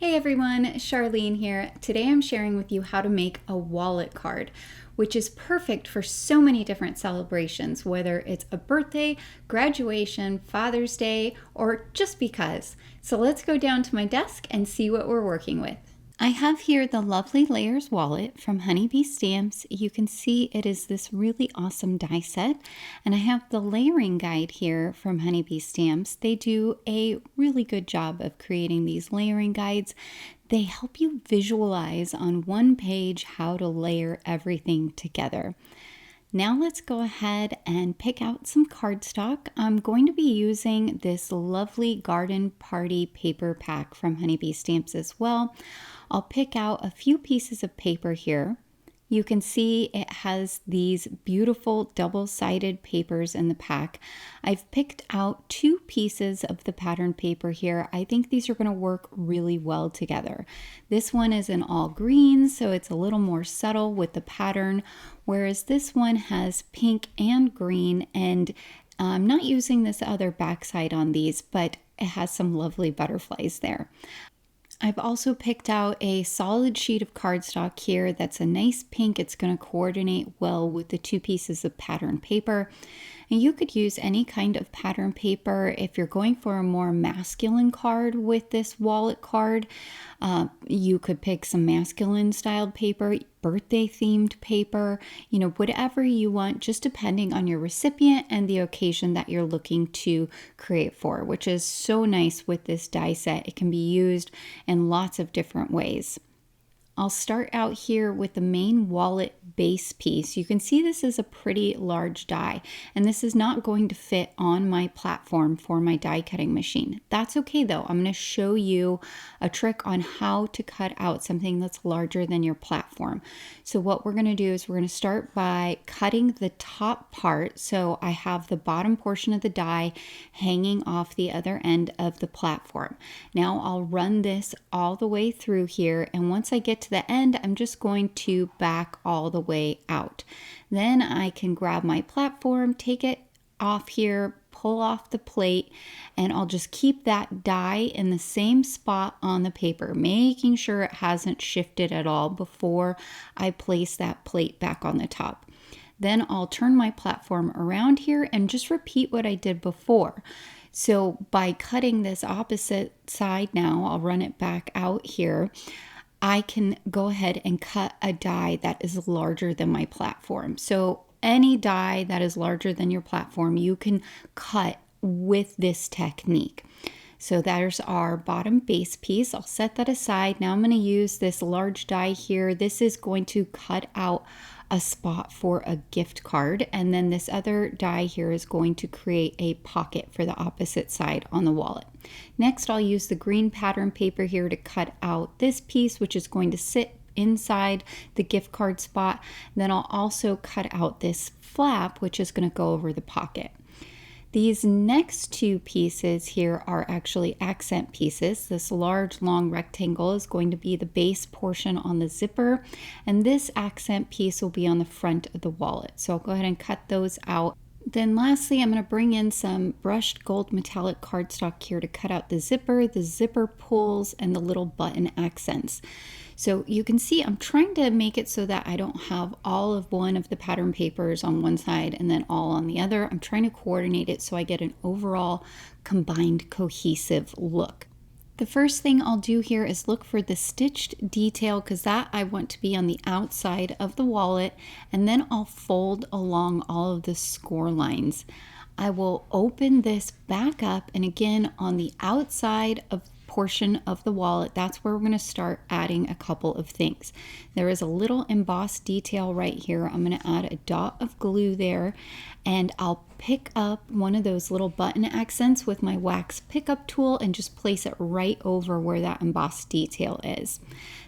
Hey everyone, Charlene here. Today I'm sharing with you how to make a wallet card, which is perfect for so many different celebrations, whether it's a birthday, graduation, Father's Day, or just because. So let's go down to my desk and see what we're working with. I have here the lovely Layers wallet from Honeybee Stamps. You can see it is this really awesome die set. And I have the layering guide here from Honeybee Stamps. They do a really good job of creating these layering guides. They help you visualize on one page how to layer everything together. Now let's go ahead and pick out some cardstock. I'm going to be using this lovely garden party paper pack from Honeybee Stamps as well. I'll pick out a few pieces of paper here. You can see it has these beautiful double-sided papers in the pack. I've picked out 2 pieces of the pattern paper here. I think these are going to work really well together. This one is in all green, so it's a little more subtle with the pattern, whereas this one has pink and green, and I'm not using this other backside on these, but it has some lovely butterflies there. I've also picked out a solid sheet of cardstock here that's a nice pink. It's going to coordinate well with the 2 pieces of pattern paper. And you could use any kind of pattern paper. If you're going for a more masculine card with this wallet card, you could pick some masculine styled paper, birthday themed paper, whatever you want, just depending on your recipient and the occasion that you're looking to create for, which is so nice with this die set. It can be used in lots of different ways. I'll start out here with the main wallet base piece. You can see this is a pretty large die, and this is not going to fit on my platform for my die cutting machine. That's okay though. I'm going to show you a trick on how to cut out something that's larger than your platform. So what we're going to do is we're going to start by cutting the top part. So I have the bottom portion of the die hanging off the other end of the platform. Now I'll run this all the way through here, and once I get to the end, I'm just going to back all the way out. Then I can grab my platform, take it off here, pull off the plate, and I'll just keep that die in the same spot on the paper, making sure it hasn't shifted at all before I place that plate back on the top. Then I'll turn my platform around here and just repeat what I did before. So by cutting this opposite side now, I'll run it back out here. I can go ahead and cut a die that is larger than my platform. So any die that is larger than your platform, you can cut with this technique. So there's our bottom base piece. I'll set that aside. Now I'm going to use this large die here. This is going to cut out a spot for a gift card, and then this other die here is going to create a pocket for the opposite side on the wallet. Next, I'll use the green pattern paper here to cut out this piece, which is going to sit inside the gift card spot. Then I'll also cut out this flap, which is going to go over the pocket. These next 2 pieces here are actually accent pieces. This large long rectangle is going to be the base portion on the zipper, and this accent piece will be on the front of the wallet. So I'll go ahead and cut those out. Then lastly, I'm going to bring in some brushed gold metallic cardstock here to cut out the zipper pulls, and the little button accents. So you can see I'm trying to make it so that I don't have all of one of the pattern papers on one side and then all on the other. I'm trying to coordinate it so I get an overall combined cohesive look. The first thing I'll do here is look for the stitched detail, because that I want to be on the outside of the wallet, and then I'll fold along all of the score lines. I will open this back up, and again on the outside of portion of the wallet, that's where we're going to start adding a couple of things. There is a little embossed detail right here. I'm going to add a dot of glue there, and I'll pick up one of those little button accents with my wax pickup tool and just place it right over where that embossed detail is.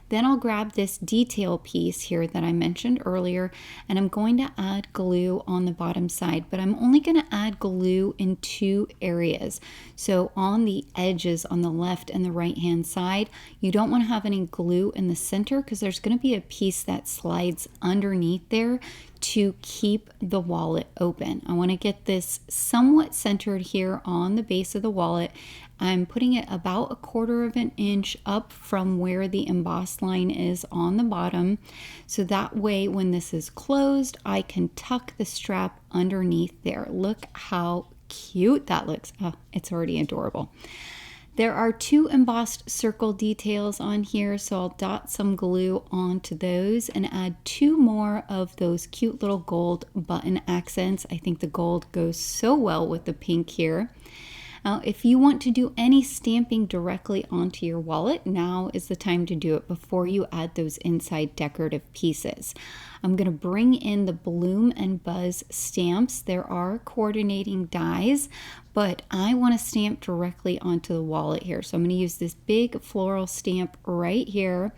Then I'll grab this detail piece here that I mentioned earlier, and I'm going to add glue on the bottom side, but I'm only going to add glue in 2 areas. So on the edges on the left and the right hand side, you don't want to have any glue in the center, because there's going to be a piece that slides underneath there to keep the wallet open. I want to get this somewhat centered here on the base of the wallet. I'm putting it about 1/4 of an inch up from where the embossed line is on the bottom. So that way when this is closed, I can tuck the strap underneath there. Look how cute that looks. Oh, it's already adorable. There are 2 embossed circle details on here, so I'll dot some glue onto those and add 2 more of those cute little gold button accents. I think the gold goes so well with the pink here. Now, if you want to do any stamping directly onto your wallet, now is the time to do it before you add those inside decorative pieces. I'm going to bring in the Bloom and Buzz stamps. There are coordinating dies, but I want to stamp directly onto the wallet here. So I'm going to use this big floral stamp right here.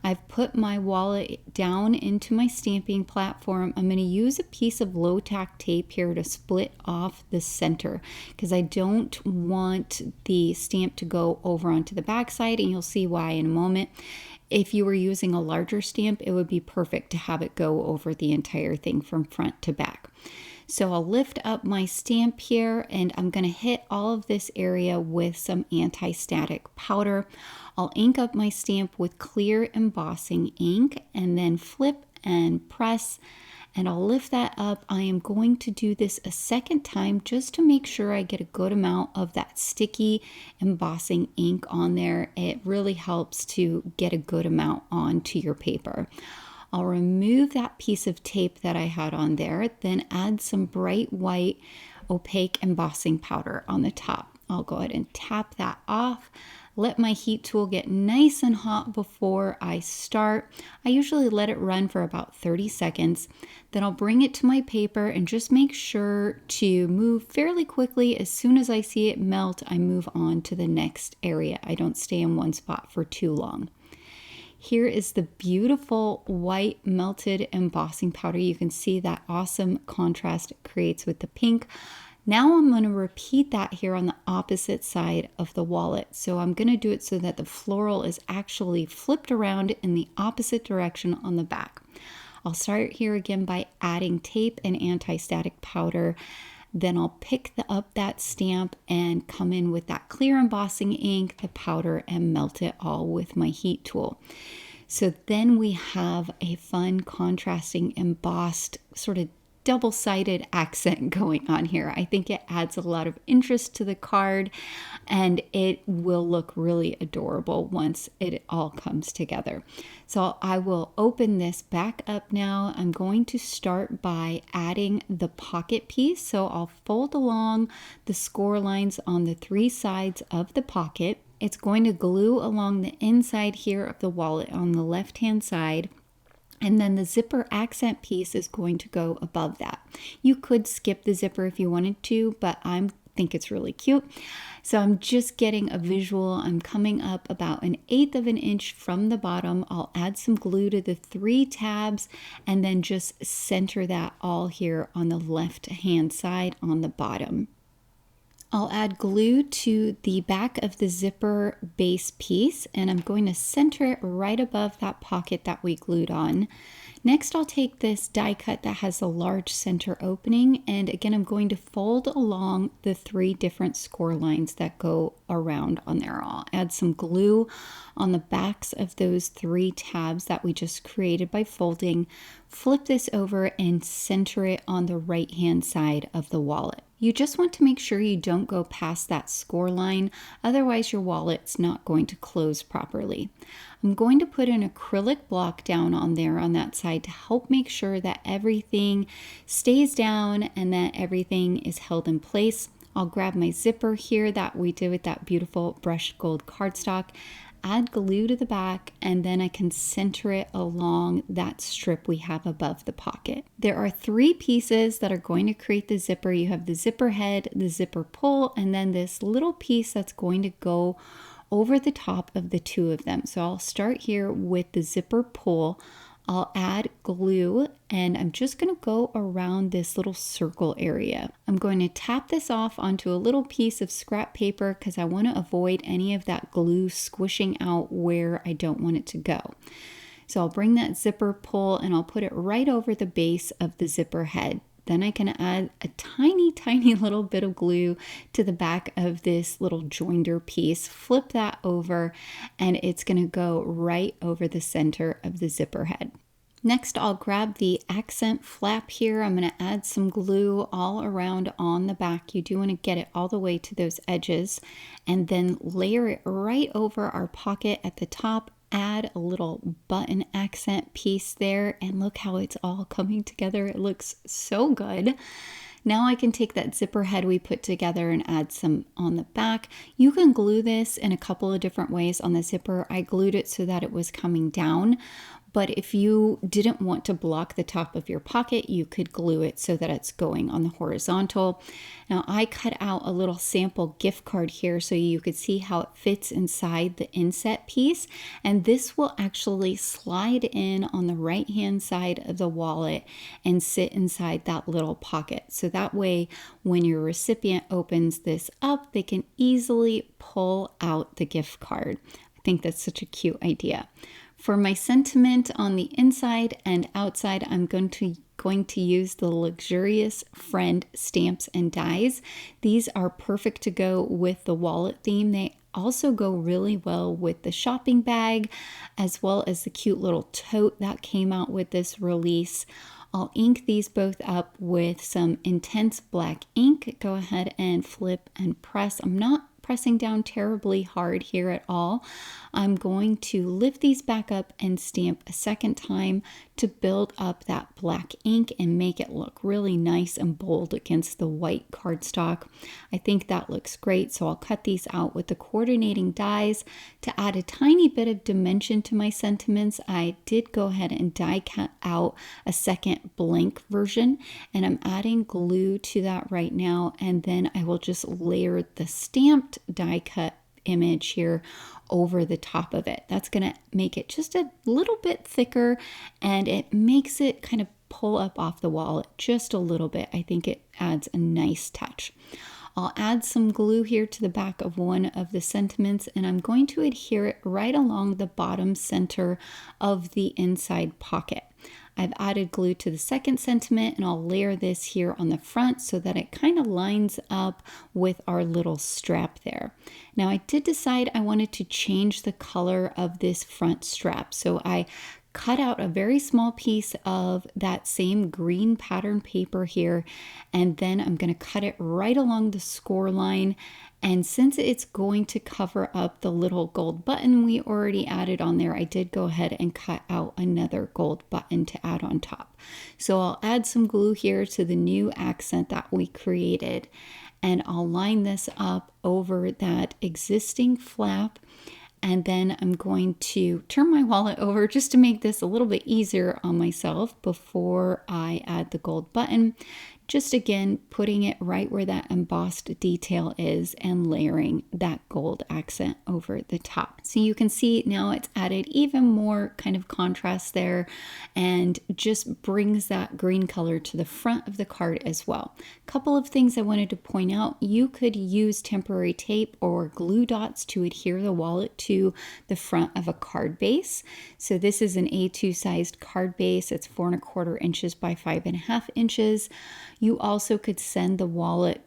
I've put my wallet down into my stamping platform. I'm going to use a piece of Low-Tack tape here to split off the center because I don't want the stamp to go over onto the back side, and you'll see why in a moment. If you were using a larger stamp, it would be perfect to have it go over the entire thing from front to back. So I'll lift up my stamp here and I'm going to hit all of this area with some anti-static powder. I'll ink up my stamp with clear embossing ink and then flip and press, and I'll lift that up. I am going to do this a second time just to make sure I get a good amount of that sticky embossing ink on there. It really helps to get a good amount onto your paper. I'll remove that piece of tape that I had on there, then add some bright white opaque embossing powder on the top. I'll go ahead and tap that off. Let my heat tool get nice and hot before I start. I usually let it run for about 30 seconds. Then I'll bring it to my paper and just make sure to move fairly quickly. As soon as I see it melt, I move on to the next area. I don't stay in one spot for too long. Here is the beautiful white melted embossing powder. You can see that awesome contrast it creates with the pink. Now I'm going to repeat that here on the opposite side of the wallet. So I'm going to do it so that the floral is actually flipped around in the opposite direction on the back. I'll start here again by adding tape and anti-static powder. Then I'll pick up that stamp and come in with that clear embossing ink, the powder, and melt it all with my heat tool. So then we have a fun contrasting embossed sort of double-sided accent going on here. I think it adds a lot of interest to the card and it will look really adorable once it all comes together. So I will open this back up now. I'm going to start by adding the pocket piece. So I'll fold along the score lines on the 3 sides of the pocket. It's going to glue along the inside here of the wallet on the left-hand side. And then the zipper accent piece is going to go above that. You could skip the zipper if you wanted to, but I think it's really cute. So I'm just getting a visual. I'm coming up about 1/8 of an inch from the bottom. I'll add some glue to the 3 tabs and then just center that all here on the left-hand side on the bottom. I'll add glue to the back of the zipper base piece and I'm going to center it right above that pocket that we glued on. Next, I'll take this die cut that has a large center opening and again, I'm going to fold along the 3 different score lines that go around on there. I'll add some glue on the backs of those 3 tabs that we just created by folding. Flip this over and center it on the right-hand side of the wallet. You just want to make sure you don't go past that score line, otherwise your wallet's not going to close properly. I'm going to put an acrylic block down on there on that side to help make sure that everything stays down and that everything is held in place. I'll grab my zipper here that we did with that beautiful brushed gold cardstock, add glue to the back, and then I can center it along that strip we have above the pocket. There are 3 pieces that are going to create the zipper. You have the zipper head, the zipper pull, and then this little piece that's going to go over the top of the 2 of them. So I'll start here with the zipper pull. I'll add glue and I'm just going to go around this little circle area. I'm going to tap this off onto a little piece of scrap paper because I want to avoid any of that glue squishing out where I don't want it to go. So I'll bring that zipper pull and I'll put it right over the base of the zipper head. Then I can add a tiny, tiny little bit of glue to the back of this little joinder piece, flip that over, and it's going to go right over the center of the zipper head. Next, I'll grab the accent flap here. I'm going to add some glue all around on the back. You do want to get it all the way to those edges, and then layer it right over our pocket at the top. Add a little button accent piece there, and look how it's all coming together. It looks so good. Now I can take that zipper head we put together and add some on the back. You can glue this in a couple of different ways on the zipper. I glued it so that it was coming down. But if you didn't want to block the top of your pocket, you could glue it so that it's going on the horizontal. Now I cut out a little sample gift card here so you could see how it fits inside the inset piece. And this will actually slide in on the right hand side of the wallet and sit inside that little pocket. So that way, when your recipient opens this up, they can easily pull out the gift card. I think that's such a cute idea. For my sentiment on the inside and outside, I'm going to use the Luxurious Friend stamps and dies. These are perfect to go with the wallet theme. They also go really well with the shopping bag, as well as the cute little tote that came out with this release. I'll ink these both up with some intense black ink. Go ahead and flip and press. I'm not pressing down terribly hard here at all. I'm going to lift these back up and stamp a second time to build up that black ink and make it look really nice and bold against the white cardstock. I think that looks great, so I'll cut these out with the coordinating dies. To add a tiny bit of dimension to my sentiments, I did go ahead and die cut out a second blank version, and I'm adding glue to that right now, and then I will just layer the stamped die cut image here over the top of it. That's going to make it just a little bit thicker, and it makes it kind of pull up off the wallet just a little bit. I think it adds a nice touch. I'll add some glue here to the back of one of the sentiments, and I'm going to adhere it right along the bottom center of the inside pocket. I've added glue to the second sentiment, and I'll layer this here on the front so that it kind of lines up with our little strap there. Now I did decide I wanted to change the color of this front strap, so I cut out a very small piece of that same green pattern paper here, and then I'm going to cut it right along the score line. And since it's going to cover up the little gold button we already added on there, I did go ahead and cut out another gold button to add on top. So I'll add some glue here to the new accent that we created, and I'll line this up over that existing flap. And then I'm going to turn my wallet over just to make this a little bit easier on myself before I add the gold button. Just again, putting it right where that embossed detail is and layering that gold accent over the top. So you can see now it's added even more kind of contrast there and just brings that green color to the front of the card as well. A couple of things I wanted to point out. You could use temporary tape or glue dots to adhere the wallet to the front of a card base. So this is an A2 sized card base. It's 4¼ inches by 5½ inches. You also could send the wallet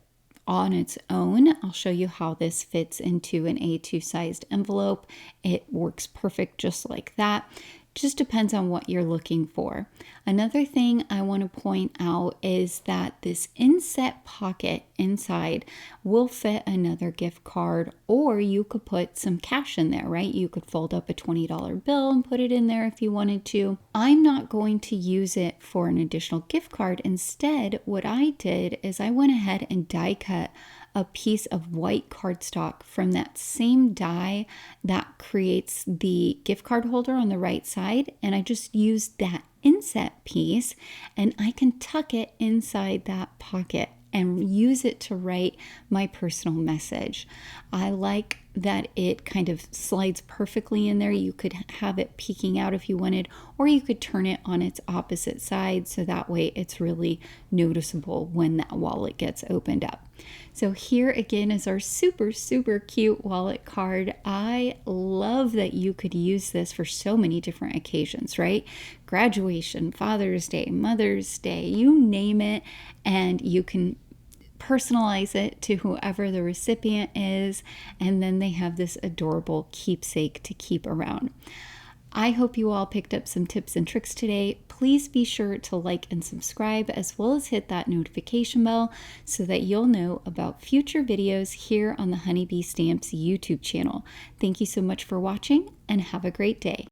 on its own. I'll show you how this fits into an A2 sized envelope. It works perfect just like that. Just depends on what you're looking for. Another thing I want to point out is that this inset pocket inside will fit another gift card, or you could put some cash in there, right? You could fold up a $20 bill and put it in there if you wanted to. I'm not going to use it for an additional gift card. Instead, what I did is I went ahead and die cut a piece of white cardstock from that same die that creates the gift card holder on the right side, and I just used that inset piece, and I can tuck it inside that pocket and use it to write my personal message. I like that it kind of slides perfectly in there. You could have it peeking out if you wanted, or you could turn it on its opposite side so that way it's really noticeable when that wallet gets opened up. So here again is our super, super cute wallet card. I love that you could use this for so many different occasions, right? Graduation, Father's Day, Mother's Day, you name it, and you can personalize it to whoever the recipient is, and then they have this adorable keepsake to keep around. I hope you all picked up some tips and tricks today. Please be sure to like and subscribe, as well as hit that notification bell so that you'll know about future videos here on the Honeybee Stamps YouTube channel. Thank you so much for watching, and have a great day.